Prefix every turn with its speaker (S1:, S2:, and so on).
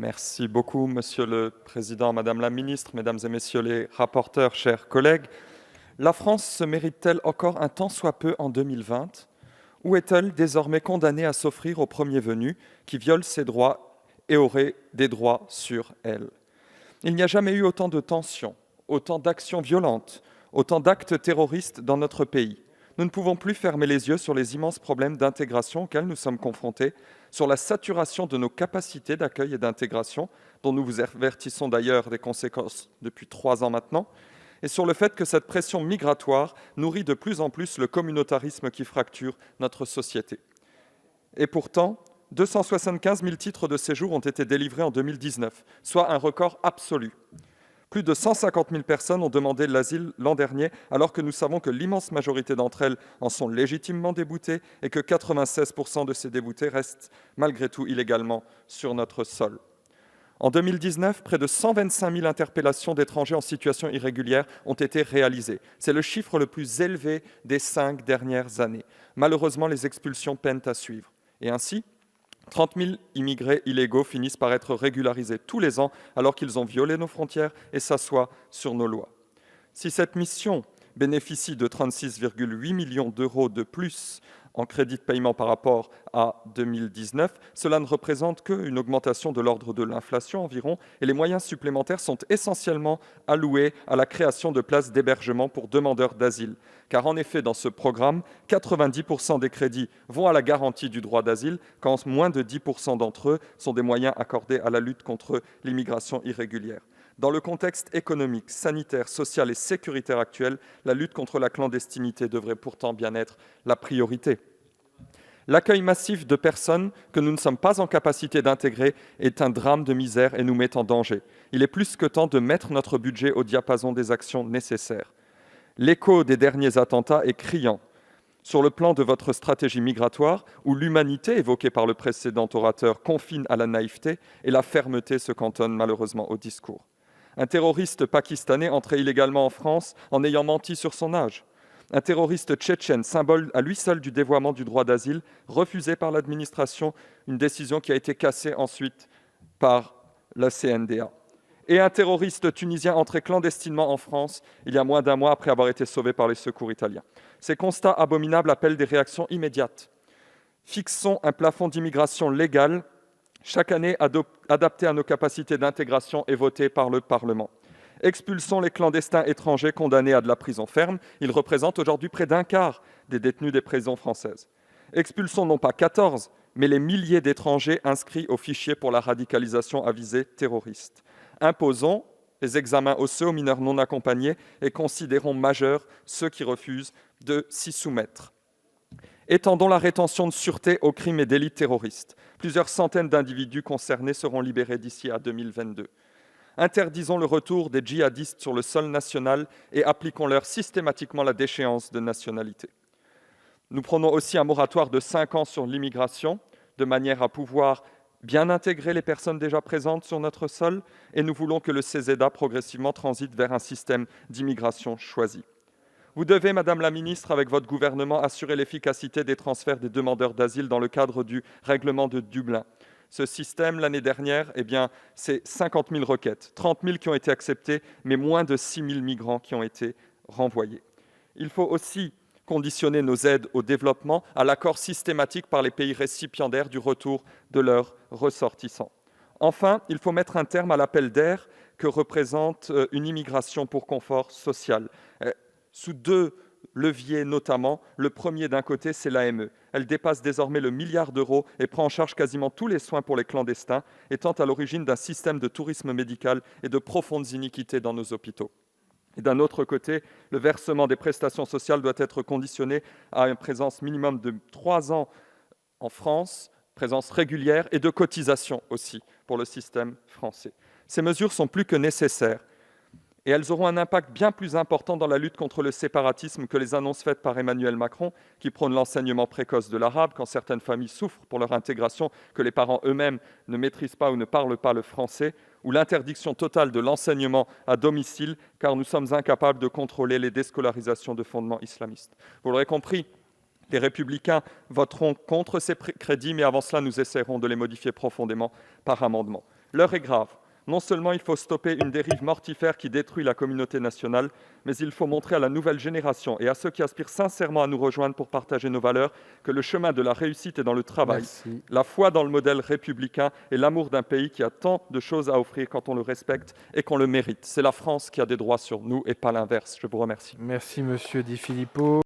S1: Merci beaucoup, Monsieur le Président, Madame la Ministre, Mesdames et Messieurs les rapporteurs, chers collègues. La France se mérite-t-elle encore un tant soit peu en 2020 ou est-elle désormais condamnée à s'offrir au premier venu qui viole ses droits et aurait des droits sur elle? Il n'y a jamais eu autant de tensions, autant d'actions violentes, autant d'actes terroristes dans notre pays. Nous ne pouvons plus fermer les yeux sur les immenses problèmes d'intégration auxquels nous sommes confrontés, sur la saturation de nos capacités d'accueil et d'intégration, dont nous vous avertissons d'ailleurs des conséquences depuis 3 ans maintenant, et sur le fait que cette pression migratoire nourrit de plus en plus le communautarisme qui fracture notre société. Et pourtant, 275 000 titres de séjour ont été délivrés en 2019, soit un record absolu. Plus de 150 000 personnes ont demandé l'asile l'an dernier, alors que nous savons que l'immense majorité d'entre elles en sont légitimement déboutées et que 96 % de ces déboutés restent malgré tout illégalement sur notre sol. En 2019, près de 125 000 interpellations d'étrangers en situation irrégulière ont été réalisées. C'est le chiffre le plus élevé des 5 dernières années. Malheureusement, les expulsions peinent à suivre. Et ainsi, 30 000 immigrés illégaux finissent par être régularisés tous les ans alors qu'ils ont violé nos frontières et s'assoient sur nos lois. Si cette mission bénéficie de 36,8 millions d'euros de plus en crédit de paiement par rapport à 2019, cela ne représente qu'une augmentation de l'ordre de l'inflation environ, et les moyens supplémentaires sont essentiellement alloués à la création de places d'hébergement pour demandeurs d'asile. Car en effet, dans ce programme, 90 % des crédits vont à la garantie du droit d'asile, quand moins de 10 % d'entre eux sont des moyens accordés à la lutte contre l'immigration irrégulière. Dans le contexte économique, sanitaire, social et sécuritaire actuel, la lutte contre la clandestinité devrait pourtant bien être la priorité. L'accueil massif de personnes que nous ne sommes pas en capacité d'intégrer est un drame de misère et nous met en danger. Il est plus que temps de mettre notre budget au diapason des actions nécessaires. L'écho des derniers attentats est criant sur le plan de votre stratégie migratoire, où l'humanité évoquée par le précédent orateur confine à la naïveté et la fermeté se cantonne malheureusement au discours. Un terroriste pakistanais entré illégalement en France en ayant menti sur son âge. Un terroriste tchétchène, symbole à lui seul du dévoiement du droit d'asile, refusé par l'administration, une décision qui a été cassée ensuite par la CNDA. Et un terroriste tunisien entré clandestinement en France il y a moins d'1 mois après avoir été sauvé par les secours italiens. Ces constats abominables appellent des réactions immédiates. Fixons un plafond d'immigration légale chaque année adapté à nos capacités d'intégration et voté par le Parlement. Expulsons les clandestins étrangers condamnés à de la prison ferme. Ils représentent aujourd'hui près d'un quart des détenus des prisons françaises. Expulsons non pas 14, mais les milliers d'étrangers inscrits au fichier pour la radicalisation à visée terroriste. Imposons les examens osseux aux mineurs non accompagnés et considérons majeurs ceux qui refusent de s'y soumettre. Étendons la rétention de sûreté aux crimes et délits terroristes. Plusieurs centaines d'individus concernés seront libérés d'ici à 2022. Interdisons le retour des djihadistes sur le sol national et appliquons-leur systématiquement la déchéance de nationalité. Nous prenons aussi un moratoire de 5 ans sur l'immigration, de manière à pouvoir bien intégrer les personnes déjà présentes sur notre sol, et nous voulons que le CESEDA progressivement transite vers un système d'immigration choisi. Vous devez, Madame la Ministre, avec votre gouvernement, assurer l'efficacité des transferts des demandeurs d'asile dans le cadre du règlement de Dublin. Ce système, l'année dernière, c'est 50 000 requêtes, 30 000 qui ont été acceptées, mais moins de 6 000 migrants qui ont été renvoyés. Il faut aussi conditionner nos aides au développement à l'accord systématique par les pays récipiendaires du retour de leurs ressortissants. Enfin, il faut mettre un terme à l'appel d'air que représente une immigration pour confort social. Sous 2 leviers notamment. Le premier, d'un côté, c'est l'AME. Elle dépasse désormais le 1 milliard d'euros et prend en charge quasiment tous les soins pour les clandestins, étant à l'origine d'un système de tourisme médical et de profondes iniquités dans nos hôpitaux. Et d'un autre côté, le versement des prestations sociales doit être conditionné à une présence minimum de 3 ans en France, présence régulière et de cotisation aussi pour le système français. Ces mesures sont plus que nécessaires. Et elles auront un impact bien plus important dans la lutte contre le séparatisme que les annonces faites par Emmanuel Macron, qui prône l'enseignement précoce de l'arabe quand certaines familles souffrent pour leur intégration, que les parents eux-mêmes ne maîtrisent pas ou ne parlent pas le français, ou l'interdiction totale de l'enseignement à domicile, car nous sommes incapables de contrôler les déscolarisations de fondements islamistes. Vous l'aurez compris, les Républicains voteront contre ces crédits, mais avant cela, nous essaierons de les modifier profondément par amendement. L'heure est grave. Non seulement il faut stopper une dérive mortifère qui détruit la communauté nationale, mais il faut montrer à la nouvelle génération et à ceux qui aspirent sincèrement à nous rejoindre pour partager nos valeurs que le chemin de la réussite est dans le travail,
S2: Merci.
S1: la foi dans le modèle républicain et l'amour d'un pays qui a tant de choses à offrir quand on le respecte et qu'on le mérite. C'est la France qui a des droits sur nous et pas l'inverse. Je vous remercie.
S2: Merci, monsieur Di Filippo.